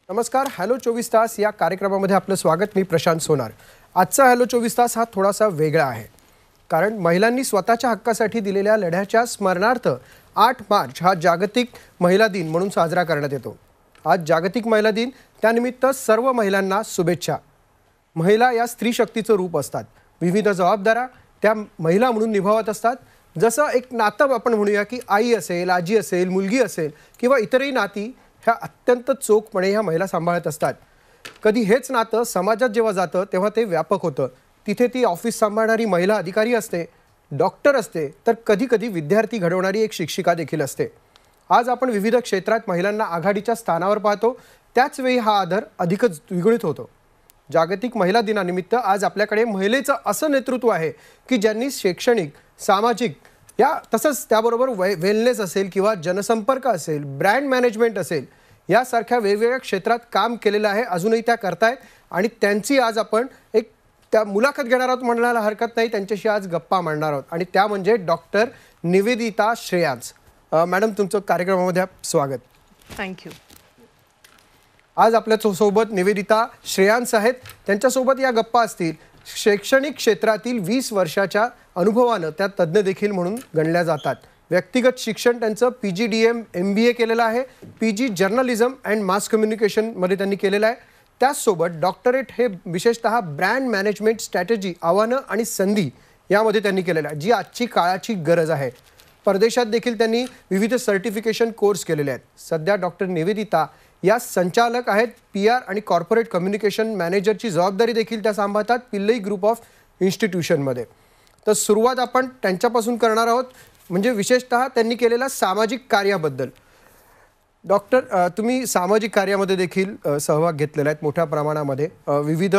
नमस्कार, हॅलो 24 तास या कार्यक्रमामध्ये आपलं स्वागत. मी प्रशांत सोनार. आजचा हॅलो 24 तास हा थोडासा वेगळा आहे, कारण महिलांनी स्वतःच्या हक्कासाठी दिलेल्या लढ्याच्या स्मरणार्थ 8 मार्च हा जागतिक महिला दिन म्हणून साजरा करण्यात येतो. आज जागतिक महिला दिन, त्यानिमित्त सर्व महिलांना शुभेच्छा. महिला या स्त्री शक्तीचं रूप असतात. विविध जबाबदाऱ्या त्या महिला म्हणून निभावत असतात. जसं एक नातं आपण म्हणूया की आई असेल, आजी असेल, मुलगी असेल किंवा इतरही नाती ह्या अत्यंत चोखपणे ह्या महिला सांभाळत असतात. कधी हेच नातं समाजात जेव्हा जातं तेव्हा ते व्यापक होतं. तिथे ती ऑफिस सांभाळणारी महिला अधिकारी असते, डॉक्टर असते, तर कधी कधी विद्यार्थी घडवणारी एक शिक्षिका देखील असते. आज आपण विविध क्षेत्रात महिलांना आघाडीच्या स्थानावर पाहतो. त्याच वेळी हा आदर अधिकच द्विगुणित होतो. जागतिक महिला दिनानिमित्त आज आपल्याकडे महिलेचं असं नेतृत्व आहे की ज्यांनी शैक्षणिक, सामाजिक या तसंच त्याबरोबर वेलनेस असेल किंवा जनसंपर्क असेल, ब्रँड मॅनेजमेंट असेल, यासारख्या वेगवेगळ्या क्षेत्रात काम केलेलं आहे. अजूनही त्या करतायत आणि त्यांची आज आपण एक त्या मुलाखत घेणार आहोत म्हणायला हरकत नाही. त्यांच्याशी आज गप्पा मांडणार आहोत आणि त्या म्हणजे डॉक्टर निवेदिता श्रेयांस. मॅडम, तुमचं कार्यक्रमामध्ये स्वागत. थँक्यू. आज आपल्या सोबत निवेदिता श्रेयांस आहेत. त्यांच्यासोबत या गप्पा असतील. शैक्षणिक क्षेत्रातील 20 वर्षाच्या अनुभवानं त्या तज्ज्ञ देखील म्हणून गणल्या जातात. व्यक्तिगत शिक्षण त्यांचं PGDM MBA केलेलं आहे. PG जर्नलिझम अँड मास कम्युनिकेशनमध्ये त्यांनी केलेलं आहे. त्याचसोबत डॉक्टरेट हे विशेषतः ब्रँड मॅनेजमेंट स्ट्रॅटेजी, आव्हानं आणि संधी यामध्ये त्यांनी केलेलं आहे, जी आजची काळाची गरज आहे. परदेशात देखील त्यांनी विविध सर्टिफिकेशन कोर्स केलेले आहेत. सध्या डॉक्टर निवेदिता या संचालक आहेत. PR आणि कॉर्पोरेट कम्युनिकेशन मॅनेजरची जबाबदारी देखील त्या सांभाळतात पिल्लई ग्रुप ऑफ इन्स्टिट्यूशनमध्ये. तर सुरुवात आपण त्यांच्यापासून करणार आहोत, म्हणजे विशेषतः त्यांनी केलेल्या सामाजिक कार्याबद्दल. डॉक्टर, तुम्ही सामाजिक कार्यामध्ये देखील सहभाग घेतलेला आहे मोठ्या प्रमाणामध्ये. विविध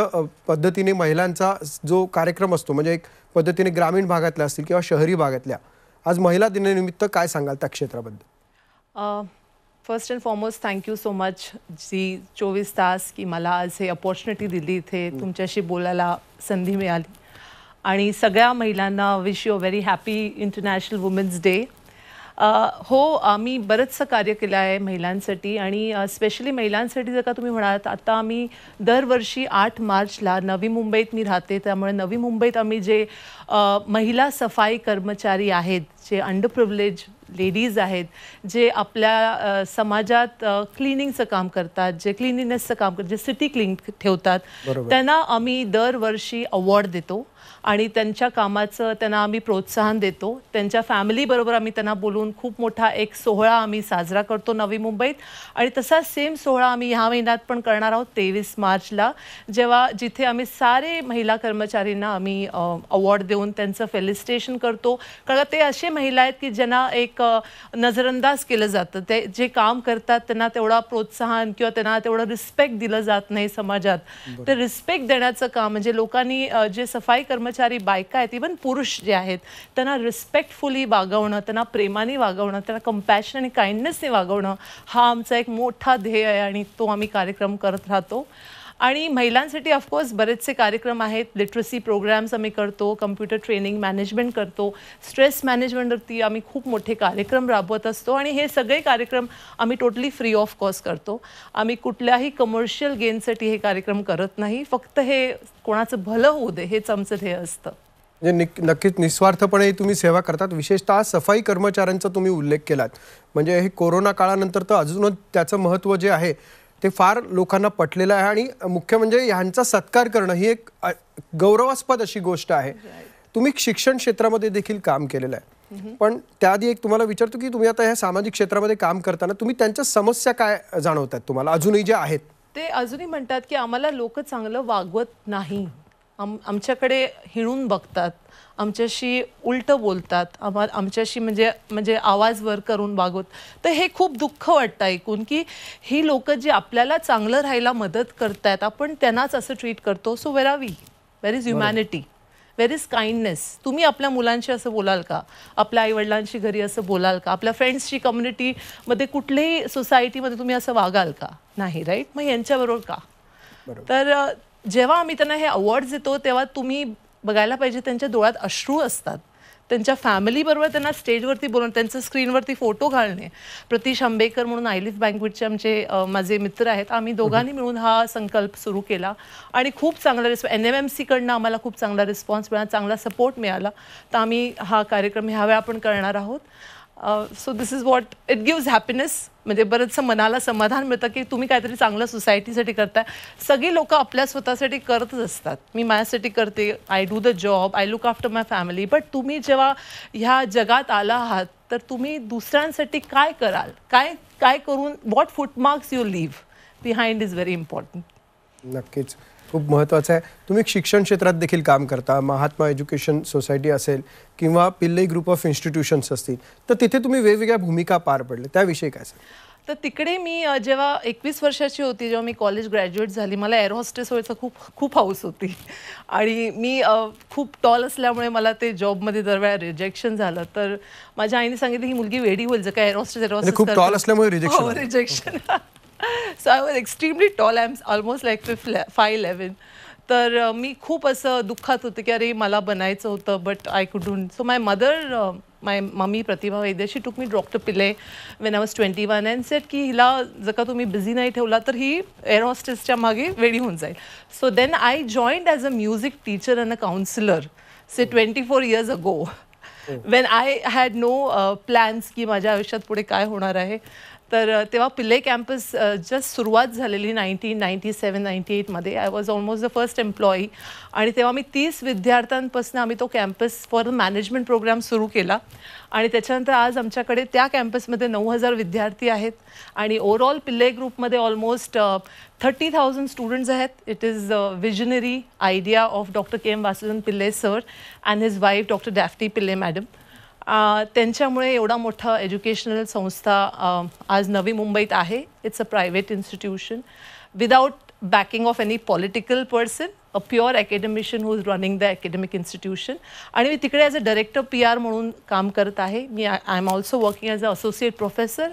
पद्धतीने महिलांचा जो कार्यक्रम असतो, म्हणजे एक पद्धतीने ग्रामीण भागातल्या असतील किंवा शहरी भागातल्या, आज महिला दिनानिमित्त काय सांगाल त्या क्षेत्राबद्दल? First and foremost thank you so much ji 24 तास की मला आज हे अपॉर्च्युनिटी दिली, इथे तुमच्याशी बोलायला संधी मिळाली. आणि सगळ्या महिलांना wish you a very happy international women's day. हो, आम्ही बरंचसं कार्य केलं आहे महिलांसाठी आणि स्पेशली महिलांसाठी जर का तुम्ही म्हणालात, आता आम्ही दरवर्षी 8 मार्चला नवी मुंबईत मी राहते, त्यामुळे नवी मुंबईत आम्ही जे महिला सफाई कर्मचारी आहेत, जे अंडरप्रिव्हिलेज लेडीज आहेत, जे आपल्या समाजात क्लिनिंगचं काम करतात, जे क्लिनिनेसचं काम करतात, जे सिटी क्लीन ठेवतात, त्यांना आम्ही दरवर्षी अवॉर्ड देतो आणि त्यांच्या कामाचं त्यांना आम्ही प्रोत्साहन देतो. त्यांच्या फॅमिलीबरोबर आम्ही त्यांना बोलून खूप मोठा एक सोहळा आम्ही साजरा करतो नवी मुंबईत. आणि तसाच सेम सोहळा आम्ही ह्या महिन्यात पण करणार आहोत 23 मार्चला, जिथे आम्ही सारे महिला कर्मचारींना आम्ही अवॉर्ड देऊन त्यांचं फेलिसिटेशन करतो. कारण ते असे महिला आहेत की ज्यांना एक नजरअंदाज केलं जातं. ते जे काम करतात त्यांना तेवढा प्रोत्साहन किंवा त्यांना तेवढं रिस्पेक्ट दिलं जात नाही समाजात. तर रिस्पेक्ट देण्याचं काम म्हणजे लोकांनी जे सफाई कर्मचारी बायका आहेत, इव्हन पुरुष जे आहेत, त्यांना रिस्पेक्टफुली वागवणं, त्यांना प्रेमाने वागवणं, त्यांना कंपॅशन आणि काइंडनेसने वागवणं, हा आमचा एक मोठा ध्येय आहे आणि तो आम्ही कार्यक्रम करत राहतो. आणि महिलांसाठी ऑफकोर्स बरेचसे कार्यक्रम आहेत. लिटरसी प्रोग्राम्स आम्ही करतो, कम्प्युटर ट्रेनिंग मॅनेजमेंट करतो, स्ट्रेस मॅनेजमेंटवरती आम्ही खूप मोठे कार्यक्रम राबवत असतो. आणि हे सगळे कार्यक्रम आम्ही टोटली फ्री ऑफ कॉस्ट करतो. आम्ही कुठल्याही कमर्शियल गेनसाठी हे कार्यक्रम करत नाही. फक्त हे कोणाचं भलं होऊ दे हेच आमचं ध्येय असतं. म्हणजे नक्कीच निस्वार्थपणे तुम्ही सेवा करतात. विशेषतः सफाई कर्मचाऱ्यांचा तुम्ही उल्लेख केलात. म्हणजे हे कोरोना काळानंतर तर अजूनच त्याचं महत्त्व जे आहे ते फार लोकांना पटलेलं आहे. आणि मुख्य म्हणजे ह्यांचा सत्कार करणं ही एक गौरवास्पद अशी गोष्ट आहे. तुम्ही शिक्षण क्षेत्रामध्ये देखील काम केलेलं आहे, पण त्याआधी एक तुम्हाला विचारतो की तुम्ही आता ह्या सामाजिक क्षेत्रामध्ये काम करताना तुम्ही त्यांच्या समस्या काय जाणवतात तुम्हाला अजूनही जे आहेत? ते अजूनही म्हणतात की आम्हाला लोक चांगलं वागवत नाही, आमच्याकडे हिणून बघतात, आमच्याशी उलटं बोलतात, आमच्याशी म्हणजे आवाज वर करून वागवत. तर हे खूप दुःख वाटतं ऐकून की ही लोक जी आपल्याला चांगलं राहायला मदत करतात, आपण त्यांनाच असं ट्रीट करतो. So where are we? Where is humanity? Where is kindness? तुम्ही आपल्या मुलांशी असं बोलाल का? आपल्या आईवडिलांशी घरी असं बोलाल का? आपल्या फ्रेंड्सची कम्युनिटीमध्ये कुठल्याही सोसायटीमध्ये तुम्ही असं वागाल का? नाही, राईट? मग यांच्याबरोबर का? तर जेव्हा आम्ही त्यांना हे अवॉर्ड्स देतो तेव्हा तुम्ही बघायला पाहिजे त्यांच्या डोळ्यात अश्रू असतात. त्यांच्या फॅमिलीबरोबर त्यांना स्टेजवरती बोलवून त्यांचं स्क्रीनवरती फोटो घालणे. प्रतीश आंबेकर म्हणून आयलिफ बँकवेटचे आमचे माझे मित्र आहेत, आम्ही दोघांनी मिळून हा संकल्प सुरू केला आणि खूप चांगला NMMC कडनं आम्हाला खूप चांगला रिस्पॉन्स मिळाला, चांगला सपोर्ट मिळाला. तर आम्ही हा कार्यक्रम ह्यावेळी आपण करणार आहोत. So this is what it gives happiness. म्हणजे बरंचसं मनाला समाधान मिळतं की तुम्ही काहीतरी चांगलं सोसायटीसाठी करताय. सगळी लोक आपल्या स्वतःसाठी करतच असतात. मी माझ्यासाठी करते, I do the job, I look after my family. But तुम्ही जेव्हा ह्या जगात आला आहात तर तुम्ही दुसऱ्यांसाठी काय कराल, काय करून what footmarks you leave behind is very important. नक्कीच खूप महत्त्वाचं आहे. तुम्ही शिक्षण क्षेत्रात देखील काम करता, महात्मा एज्युकेशन सोसायटी असेल किंवा पिल्लई ग्रुप ऑफ इन्स्टिट्यूशन्स असतील, तर तिथे तुम्ही वेगवेगळ्या भूमिका पार पडले, त्याविषयी काय सांगा? तर तिकडे मी जेव्हा 21 वर्षाची होती, जेव्हा मी कॉलेज ग्रॅज्युएट झाली, मला एअर होस्टेस व्हायचं खूप हौस होती. आणि मी खूप टॉल असल्यामुळे मला ते जॉबमध्ये दरवेळा रिजेक्शन झालं. तर माझ्या आईने सांगितलं ही मुलगी वेडी होईल जर काय एअर होस्टेस खूप टॉल असल्यामुळे rejection. So I was extremely tall. I am almost like 5'11". तर मी खूप असं दुःखात होते की अरे मला बनायचं होतं, but I couldn't. So my mummy Pratibha Vaidya, she took me doctor Pillai when I was 21 and said की हिला जर का तुम्ही बिझी नाही ठेवला तर ही एअर हॉस्टेसच्या मागे वेडी होऊन जाईल. So then I joined as a music teacher and a counsellor 24 years ago. When I had no plans की माझ्या आयुष्यात पुढे काय होणार आहे. तर तेव्हा पिल्ले कॅम्पस जस्ट सुरुवात झालेली 1997-98 मध्ये. I was almost the first employee. आणि तेव्हा मी 30 विद्यार्थ्यांपासून आम्ही तो कॅम्पस फॉर मॅनेजमेंट प्रोग्राम सुरू केला. आणि त्याच्यानंतर आज आमच्याकडे त्या कॅम्पसमध्ये 9,000 विद्यार्थी आहेत. आणि ओव्हरऑल पिल्ले ग्रुपमध्ये ऑलमोस्ट 30,000 स्टुडंट्स आहेत. It is visionary idea of doctor KM Vasudevan Pillai sir and his wife doctor डॅफ्टी पिल्ले मॅडम. त्यांच्यामुळे एवढा मोठा एज्युकेशनल संस्था आज नवी मुंबईत आहे. It's a private institution without backing of any political person, a pure academician who is running the academic institution. आणि मी तिकडे ॲज अ डायरेक्टर PR म्हणून काम करत आहे. I am also working as a associate professor.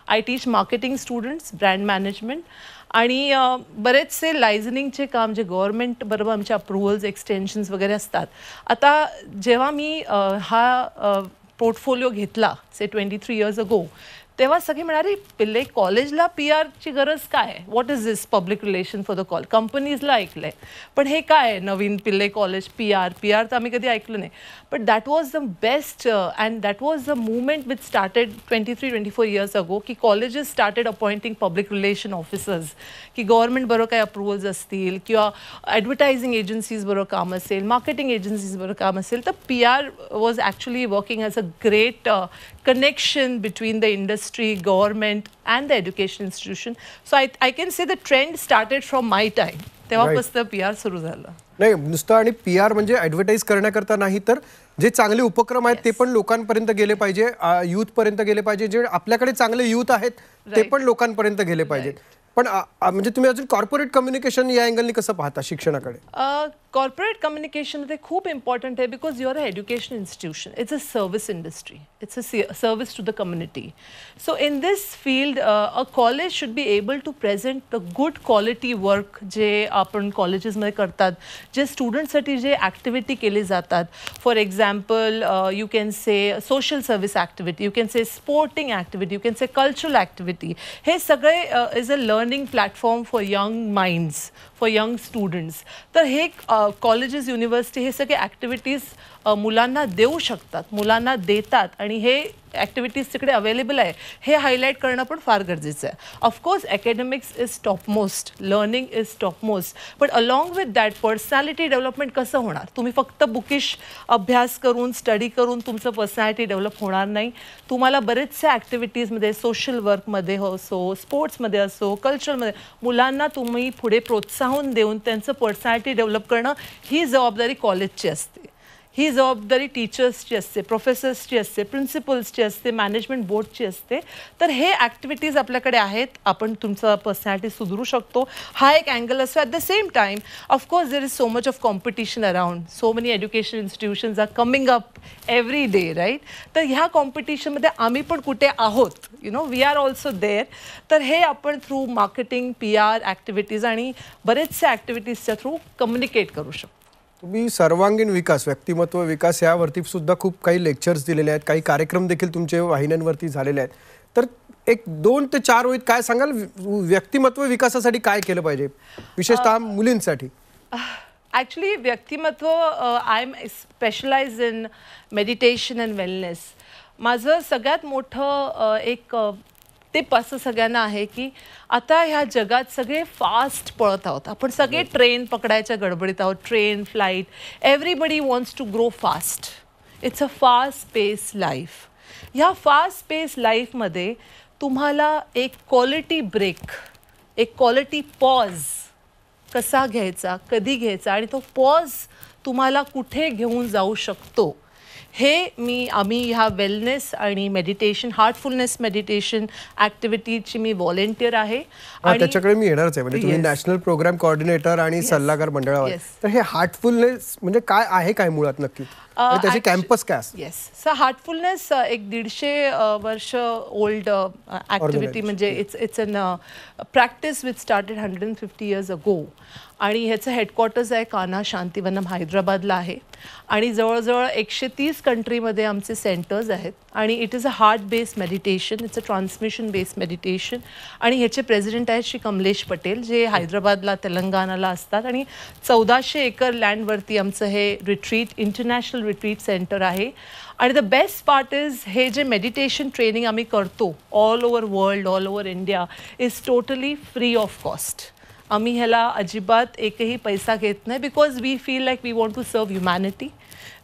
I teach marketing students, brand management आणि बरेचसे लायझनिंगचे काम जे गव्हर्नमेंट बरोबर आमचे अप्रुव्हल्स एक्सटेन्शन्स वगैरे असतात. आता जेव्हा मी हा पोर्टफोलिओ घेतला 23 years ago, तेव्हा सगळे म्हणाले पिल्ले कॉलेजला PRची गरज काय आहे, what is this public relation for the call. कंपनीजला ऐकलं आहे, पण हे काय आहे नवीन पिल्ले कॉलेज PR तर आम्ही कधी ऐकलं नाही. But that was the best and that was the movement which started 23-24 years ago की colleges started appointing public relation officers. की गव्हर्नमेंटबरोबर काही अप्रुव्हल्स असतील किंवा ॲडव्हर्टायझिंग एजन्सीजबरोबर काम असेल, मार्केटिंग एजन्सीजबरोबर काम असेल, तर PR was actually working as a great connection between the industry, government and the education institution. So I can say the trend started from my time. तेव्हापासून PR सुरू झालं. नाही नुसतं आणि PR म्हणजे ॲडव्हर्टाईज करण्याकरता नाही, तर जे चांगले उपक्रम आहेत ते पण लोकांपर्यंत गेले पाहिजे, यूथपर्यंत गेले पाहिजे. जे आपल्याकडे चांगले यूथ आहेत ते पण लोकांपर्यंत गेले पाहिजेत. पण म्हणजे तुम्ही अजून कॉर्पोरेट कम्युनिकेशन या अँगलनी कसं पाहता शिक्षणाकडे? कॉर्पोरेट कम्युनिकेशनमध्ये खूप इम्पॉर्टंट आहे because you are a education institution. It's a service industry. It's a service to the community. So in this field a college should be able to present the good quality work जे आपण कॉलेजेसमध्ये करतात, जे स्टुडंटसाठी जे activity केली जातात. For example you can say social service activity, you can say sporting activity, you can say cultural activity. हे सगळे is a learning platform for young minds, for young students. तर हे कॉलेजेस, युनिव्हर्सिटी हे सगळे activities मुलांना देऊ शकतात, मुलांना देतात आणि हे ॲक्टिव्हिटीज तिकडे अवेलेबल आहे हे हायलाईट करणं पण फार गरजेचं आहे. Of course academics is topmost, learning is topmost, but along with that personality development कसं होणार? तुम्ही फक्त बुकिश अभ्यास करून, स्टडी करून तुमचं पर्सनॅलिटी डेव्हलप होणार नाही. तुम्हाला बरेचशा ॲक्टिव्हिटीजमध्ये, सोशल वर्कमध्ये असो, स्पोर्ट्समध्ये असो, कल्चरमध्ये मुलांना तुम्ही पुढे प्रोत्साहन देऊन त्यांचं पर्सनॅलिटी डेव्हलप करणं ही जबाबदारी कॉलेजची असते. ही जबाबदारी टीचर्सची असते, प्रोफेसर्सची असते, प्रिन्सिपल्सची असते, मॅनेजमेंट बोर्डची असते. तर हे ॲक्टिव्हिटीज आपल्याकडे आहेत. आपण तुमचं पर्सनॅलिटी सुधारू शकतो, हा एक अँगल असतो. At the same time of course there is so much of competition around. So many education institutions are coming up every day, right? तर ह्या कॉम्पिटिशनमध्ये आम्ही पण कुठे आहोत, वी आर ऑल्सो देअर. तर हे आपण थ्रू मार्केटिंग, PR ॲक्टिव्हिटीज आणि बरेचशा ॲक्टिव्हिटीजच्या थ्रू कम्युनिकेट करू शकतो. तुम्ही सर्वांगीण विकास, व्यक्तिमत्व विकास यावरती सुद्धा खूप काही लेक्चर्स दिलेले आहेत, काही कार्यक्रम देखील तुमच्या वाहिन्यांवरती झालेले आहेत. तर एक 2 ते 4 ओळीत काय सांगाल, व्यक्तिमत्व विकासासाठी काय केलं पाहिजे, विशेषतः मुलींसाठी? ॲक्च्युली व्यक्तिमत्व, I am specialise in meditation and wellness. माझं सगळ्यात मोठं एक टिप असं सगळ्यांना आहे की आता ह्या जगात सगळे फास्ट पळत आहोत. आपण सगळे ट्रेन पकडायच्या गडबडीत आहोत. Train, flight, everybody wants to grow fast. It's a fast pace life. ह्या फास्ट पेस लाईफमध्ये तुम्हाला एक क्वालिटी ब्रेक, एक क्वालिटी पॉज कसा घ्यायचा, कधी घ्यायचा आणि तो पॉज तुम्हाला कुठे घेऊन जाऊ शकतो, हे आम्ही ह्या वेलनेस आणि मेडिटेशन, हार्टफुलनेस मेडिटेशन ॲक्टिव्हिटीची मी व्हॉलेंटियर आहे. आणि त्याच्याकडे मी येणारच आहे. म्हणजे तुम्ही नॅशनल प्रोग्राम कोऑर्डिनेटर आणि सल्लागार मंडळावर. तर हे हार्टफुलनेस म्हणजे काय आहे, काय मुळात नक्की, आणि त्याचे कॅम्पस काय असतात? येस, सो हार्टफुलनेस एक 150 वर्ष ओल्ड ॲक्टिव्हिटी. म्हणजे it's an practice which started 150 years ago. आणि ह्याचं हेडक्वार्टर्स आहे कान्हा शांतिवनम हैदराबादला आहे. आणि जवळजवळ 130 कंट्रीमध्ये आमचे सेंटर्स आहेत. आणि it is a heart based meditation, it's a transmission based meditation. आणि ह्याचे प्रेसिडेंट आहेत श्री कमलेश पटेल, जे हैदराबादला, तेलंगणाला असतात. आणि 1400 एकर लँडवरती आमचं हे रिट्रीट, इंटरनॅशनल रिट्रीट सेंटर आहे. आणि द बेस्ट पार्ट इज, हे जे मेडिटेशन ट्रेनिंग आम्ही करतो all over world, all over India, is totally free of cost. आम्ही ह्याला अजिबात एकही पैसा घेत नाही, because we feel like we want to serve humanity,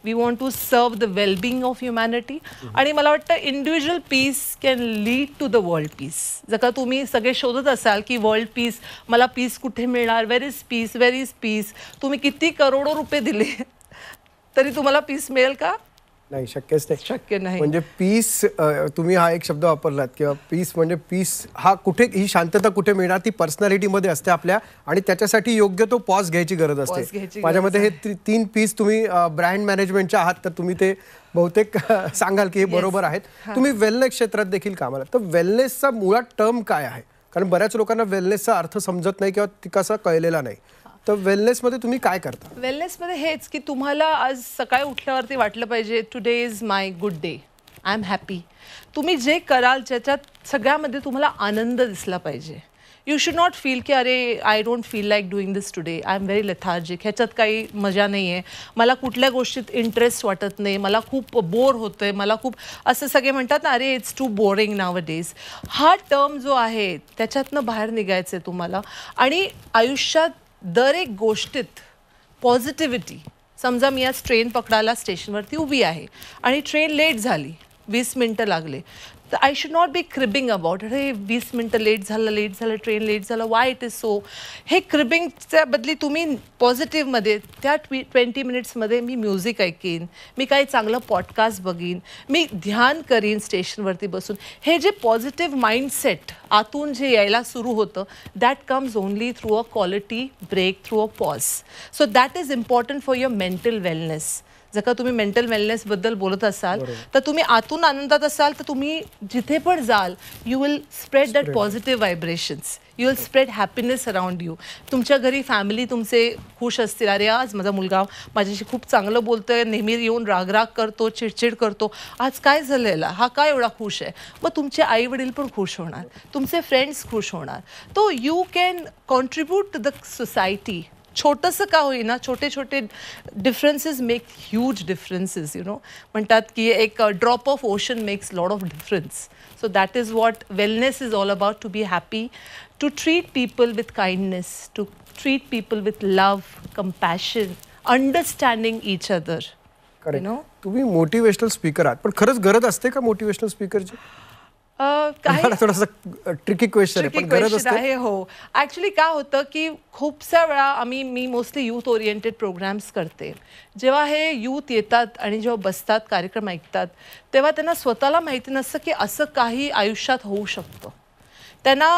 we want to serve the wellbeing of humanity. आणि मला वाटतं individual peace can lead to the world peace. जर का तुम्ही सगळे शोधत असाल की वर्ल्ड पीस, मला पीस कुठे मिळणार, where is piece, where is piece, तुम्ही किती करोडो रुपये दिले तरी तुम्हाला पीस मिळेल का? नाही, शक्यच नाही. शक्य नाही. म्हणजे पीस, तुम्ही हा एक शब्द वापरलात किंवा पीस म्हणजे पीस हा कुठे, ही शांतता कुठे मिळणार, ती पर्सनॅलिटीमध्ये असते आपल्या. आणि त्याच्यासाठी योग्य तो पॉज घ्यायची गरज असते. माझ्या मते हे 3 पीस तुम्ही ब्रँड मॅनेजमेंटच्या आहात, तर तुम्ही ते बहुतेक सांगाल की हे बरोबर आहेत. तुम्ही वेलनेस क्षेत्रात देखील कामाला, तर वेलनेसचा मुळात टर्म काय आहे? कारण बऱ्याच लोकांना वेलनेसचा अर्थ समजत नाही किंवा ती कसा कळलेला नाही. तर वेलनेसमध्ये तुम्ही काय करता? वेलनेसमध्ये हेच की तुम्हाला आज सकाळी उठल्यावरती वाटलं पाहिजे today is my good day, I am happy. तुम्ही जे कराल ज्याच्यात सगळ्यामध्ये तुम्हाला आनंद दिसला पाहिजे. यू शुड नॉट फील की अरे I don't feel like doing this today, I am very lethargic, ह्याच्यात काही मजा नाही आहे, मला कुठल्या गोष्टीत इंटरेस्ट वाटत नाही, मला खूप बोर होतं आहे, मला खूप असं सगळे म्हणतात ना, अरे it's too boring nowadays. हा टर्म जो आहे त्याच्यातनं बाहेर निघायचं आहे तुम्हाला. आणि आयुष्यात दर एक गोष्टीत पॉझिटिव्हिटी. समजा मी आज ट्रेन पकडायला स्टेशनवरती उभी आहे आणि ट्रेन लेट झाली, 20 मिनटं लागले, तर I should not be cribbing about, अरे 20 मिनटं लेट झालं, ट्रेन लेट झालं, वाय इट इज सो. हे क्रिबिंगच्या बदली तुम्ही पॉझिटिव्हमध्ये त्या 20 मिनिट्समध्ये मी म्युझिक ऐकीन, मी काही चांगलं पॉडकास्ट बघीन, मी ध्यान करीन स्टेशनवरती बसून. हे जे पॉझिटिव्ह माइंडसेट आतून जे यायला सुरू होतं, that comes only through a quality break, through a pause. So that is important for your mental wellness. जर का तुम्ही मेंटल वेलनेसबद्दल बोलत असाल, तर तुम्ही आतून आनंदात असाल, तर तुम्ही जिथे पण जाल, you will spread that positive vibrations, you will spread happiness around you. तुमच्या घरी फॅमिली तुमचे खुश असतील, अरे आज माझा मुलगा माझ्याशी खूप चांगलं बोलतोय, नेहमी येऊन रागराग करतो, चिडचिड करतो, आज काय झालेलं, हा काय एवढा खुश आहे. मग तुमचे आई वडील पण खुश होणार, तुमचे फ्रेंड्स खुश होणार. तो you can contribute to the society. छोटंसं का होईना, छोटे छोटे डिफरन्सेस मेक ह्यूज डिफरन्सेस. म्हणतात की एक drop of ocean makes lot of difference. So that is what wellness is all about. To be happy, to treat people with kindness, to treat people with love, compassion, understanding each other. तुम्ही motivational speaker आहात, पण खरंच गरज असते का motivational स्पीकरची? थोडासा tricky question आहे. हो, ॲक्च्युली काय होतं की खूपसा वेळा मी मोस्टली यूथ ओरिएंटेड प्रोग्राम्स करते. जेव्हा हे यूथ येतात आणि जेव्हा बसतात, कार्यक्रम ऐकतात, तेव्हा त्यांना स्वतःला माहिती नसतं की असं काही आयुष्यात होऊ शकतं. त्यांना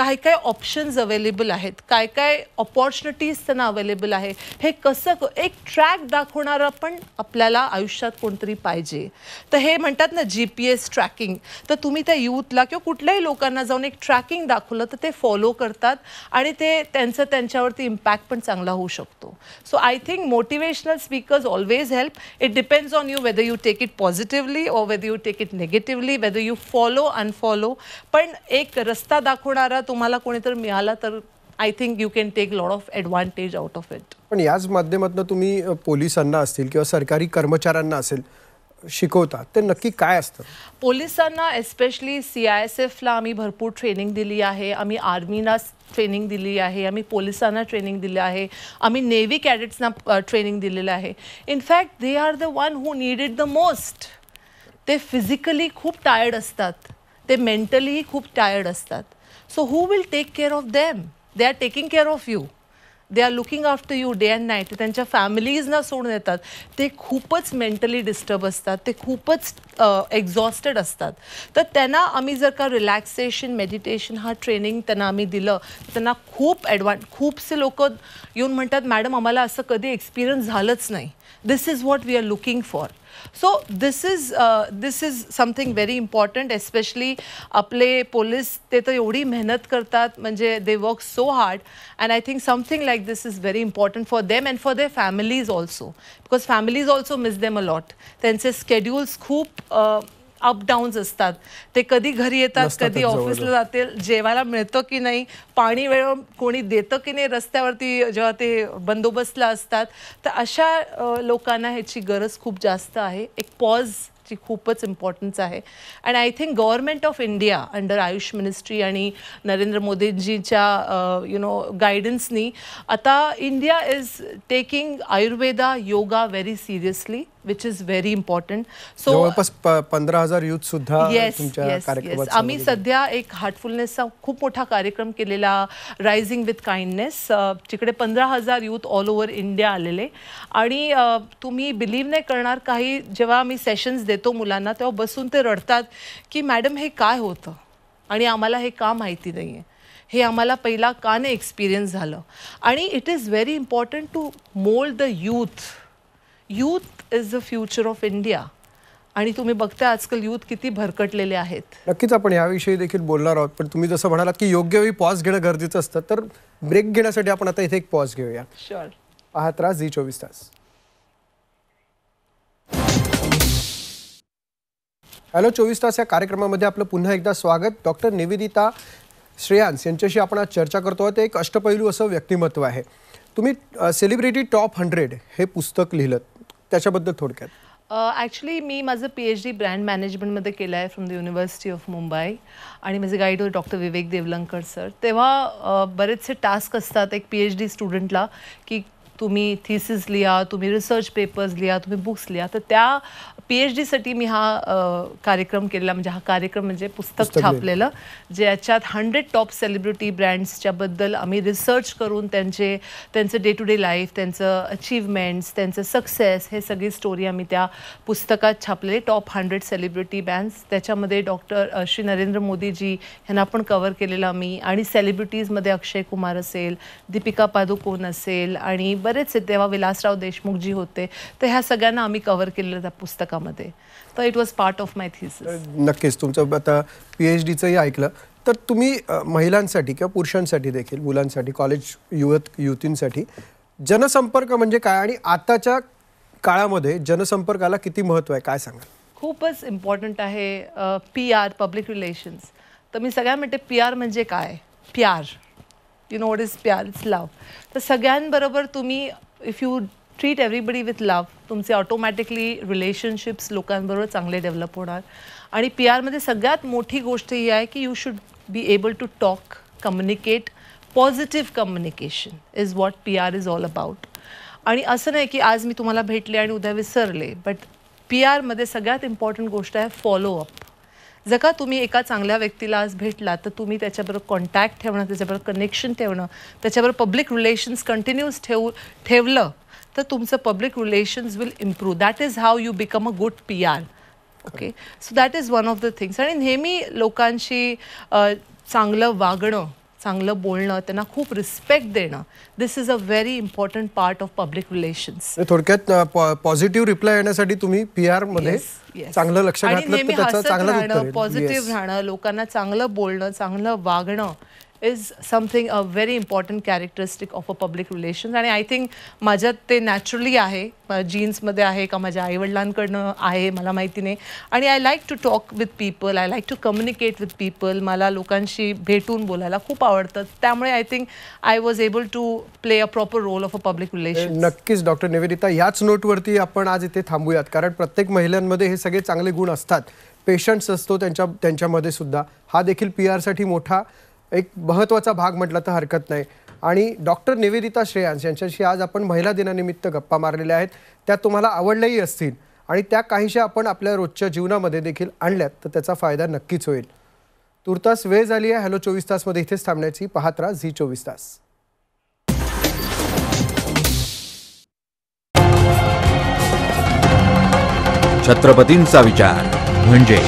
काय काय ऑप्शन्स अवेलेबल आहेत, काय काय ऑपॉर्च्युनिटीज त्यांना अवेलेबल आहे, हे कसं एक ट्रॅक दाखवणारं पण आपल्याला आयुष्यात कोणतरी पाहिजे. तर हे म्हणतात ना GPS ट्रॅकिंग, तर तुम्ही त्या यूथला किंवा कुठल्याही लोकांना जाऊन एक ट्रॅकिंग दाखवलं तर ते फॉलो करतात आणि ते त्यांच्यावरती इम्पॅक्ट पण चांगला होऊ शकतो. So I think motivational speakers always help. It depends on you whether you take it positively और whether you take it negatively, whether you follow unfollow. पण एक रस्ता दाखवणारा तुम्हाला कोणीतरी मिळाला तर I think you can take lot of advantage out of it. पण याच माध्यमातून तुम्ही पोलिसांना असतील किंवा सरकारी कर्मचाऱ्यांना असेल शिकवता, ते नक्की काय असतं? पोलिसांना एस्पेशली CISFला आम्ही भरपूर ट्रेनिंग दिली आहे, आम्ही आर्मीला ट्रेनिंग दिली आहे, आम्ही पोलिसांना ट्रेनिंग दिली आहे, आम्ही नेव्ही कॅडेट्सना ट्रेनिंग दिलेलं आहे. In fact they are the one who need it the most. ते फिजिकली खूप टायर्ड असतात, ते मेंटलीही खूप टायर्ड असतात. So who will take care of them? They are taking care of you, they are looking after you day and night. त्यांच्या फॅमिलीजना सोडून येतात, ते खूपच मेंटली डिस्टर्ब असतात, ते खूपच एक्झॉस्टेड असतात. तर त्यांना आम्ही जर का रिलॅक्सेशन मेडिटेशन हा ट्रेनिंग त्यांना आम्ही दिलं, त्यांना खूपसे लोक येऊन म्हणतात मॅडम आम्हाला असं कधी एक्सपिरियन्स झालंच नाही, this is what we are looking for. So this is something very important. Especially आपले पोलीस ते तर एवढी मेहनत करतात, म्हणजे they work so hard, and I think something like this is very important for them and for their families also, because families also miss them a lot. त्यांचे schedules खूप up downs असतात, ते कधी घरी येतात, कधी ऑफिसला जातील, जेवायला मिळतं की नाही, पाणी वेळ कोणी देतं की नाही रस्त्यावरती जेव्हा ते बंदोबस्तला असतात. तर अशा लोकांना ह्याची गरज खूप जास्त आहे. एक पॉजची खूपच इम्पॉर्टन्स आहे. And I think government of India under Ayush ministry आणि नरेंद्र मोदीजींच्या गायडन्सनी आता India is taking Ayurveda yoga very seriously, which is very important. So जवळपास 15,000 यूथ सुद्धा तुमच्या कार्यक्रमात आम्ही सध्या एक हार्टफुलनेसचा खूप मोठा कार्यक्रम केलेला, रायझिंग विथ काइंडनेस. तिकडे 15,000 यूथ ऑल ओव्हर इंडिया आलेले. आणि तुम्ही बिलीव्ह नाही करणार, काही जेव्हा आम्ही सेशन्स देतो मुलांना तेव्हा बसून ते रडतात की मॅडम हे काय होतं आणि आम्हाला हे का माहिती नाही आहे, हे आम्हाला पहिला का नाही एक्सपिरियन्स झालं. आणि it is very important to mould the youth. Youth is the future of India. आणि तुम्ही बघता आजकाल यूथ किती भरकटलेले आहेत. नक्कीच आपण याविषयी देखील बोलणार आहोत. पण तुम्ही जसं म्हणालात की योग्य वेळी पॉज घेणं गरजेचं असतं, तर ब्रेक घेण्यासाठी आपण आता इथे एक पॉज घेऊया. शुअर. पाहत राहा झी24 तास. हॅलो 24 तास या कार्यक्रमामध्ये आपलं पुन्हा एकदा स्वागत. डॉक्टर निवेदिता श्रेयांस यांच्याशी आपण आज चर्चा करतो आहोत. एक अष्टपैलू असं व्यक्तिमत्व आहे. तुम्ही सेलिब्रिटी टॉप 100 हे पुस्तक लिहिलं, त्याच्याबद्दल थोडक्यात. ॲक्च्युली मी माझं PhD ब्रँड मॅनेजमेंटमध्ये केलं आहे from the university of Mumbai. आणि माझे गाईड होते डॉक्टर विवेक देवलंकर सर. तेव्हा बरेचसे टास्क असतात एक PhD स्टुडंटला, की तुम्ही थिसिस लिहा, तुम्ही रिसर्च पेपर्स लिहा, तुम्ही बुक्स लिहा. तर त्या PhDसाठी मी हा कार्यक्रम केलेला, म्हणजे हा कार्यक्रम म्हणजे पुस्तक छापलेलं, ज्याच्यात 100 टॉप सेलिब्रिटी ब्रँड्सच्याबद्दल आम्ही रिसर्च करून त्यांचं डे टू डे लाईफ, त्यांचं अचीवमेंट्स, त्यांचं सक्सेस, हे सगळी स्टोरी आम्ही त्या पुस्तकात छापलेली. टॉप 100 सेलिब्रिटी ब्रँड्स, त्याच्यामध्ये डॉक्टर श्री नरेंद्र मोदीजी ह्यांना पण कव्हर केलेलं आम्ही. आणि सेलिब्रिटीजमध्ये अक्षय कुमार असेल, दीपिका पादुकोण असेल, आणि बरेचसे तेव्हा विलासराव देशमुखजी होते. तर ह्या सगळ्यांना आम्ही कव्हर केलेलं त्या पुस्तकामध्ये. तर it was part of my thesis. नक्कीच तुमचं आता PhDचंही ऐकलं. तर तुम्ही महिलांसाठी किंवा पुरुषांसाठी देखील, मुलांसाठी, कॉलेज युवतींसाठी जनसंपर्क म्हणजे काय आणि आताच्या काळामध्ये जनसंपर्काला किती महत्त्व आहे, काय सांगाल? खूपच इम्पॉर्टंट आहे. PR public relations. तर मी सगळ्यांना म्हणते PR म्हणजे काय? प्यार. यू नो व्हॉट इज प्यार? It's love. तर सगळ्यांबरोबर तुम्ही if you treat everybody with love, तुमचे ऑटोमॅटिकली रिलेशनशिप्स लोकांबरोबर चांगले डेव्हलप होणार. आणि PRमध्ये सगळ्यात मोठी गोष्ट ही आहे की you should be able to talk, communicate. Positive communication is what PR is all about. आणि असं नाही की आज मी तुम्हाला भेटले आणि उद्या विसरले. बट PRमध्ये सगळ्यात इम्पॉर्टंट गोष्ट आहे फॉलोअप. जर का तुम्ही एका चांगल्या व्यक्तीला आज भेटला तर तुम्ही त्याच्याबरोबर कॉन्टॅक्ट ठेवणं, त्याच्याबरोबर कनेक्शन ठेवणं, त्याच्याबरोबर पब्लिक रिलेशन्स कंटिन्यूस ठेवलं तर तुमचं public relations will improve. That is how you become a good PR. Okay, so that is one of the things. आणि नेहमी लोकांशी चांगलं वागणं, चांगलं बोलणं, त्यांना खूप रिस्पेक्ट देणं, this is a very important part of public relations. थोडक्यात पॉझिटिव्ह रिप्लाय येण्यासाठी तुम्ही PR मध्ये चांगलं लक्ष आणि घातलं नेहमी तर त्याचं हसत चांगलं उत्तर राहणं, येईल. पॉझिटिव्ह राहणं, लोकांना चांगलं बोलणं, चांगलं वागणं is something a very important characteristic of a public relations. आणि आय थिंक माझ्यात ते नॅचरली आहे, जीन्समध्ये आहे का माझ्या आईवडिलांकडनं आहे मला माहिती नाही. आणि I like to talk with people, I like to communicate with people. मला लोकांशी भेटून बोलायला खूप आवडतं. त्यामुळे I think I was able to play a proper role of a public relation. नक्कीच डॉक्टर निवेदिता, याच नोटवरती आपण आज इथे थांबूयात, कारण प्रत्येक महिलांमध्ये हे सगळे चांगले गुण असतात. पेशन्स असतो त्यांच्यामध्ये सुद्धा. हा देखील PR साठी मोठा एक महत्त्वाचा भाग म्हटलं तर हरकत नाही. आणि डॉक्टर निवेदिता श्रेयांस यांच्याशी आज आपण महिला दिनानिमित्त गप्पा मारलेल्या आहेत. त्या तुम्हाला आवडल्याही असतील आणि त्या काहीशा आपण आपल्या रोजच्या जीवनामध्ये देखील आणल्यात, तर त्याचा फायदा नक्कीच होईल. तुर्तास वेळ झाली आहे हॅलो 24 तासमध्ये इथेच थांबण्याची. पाहत राहा झी 24 तास. छत्रपतींचा विचार म्हणजे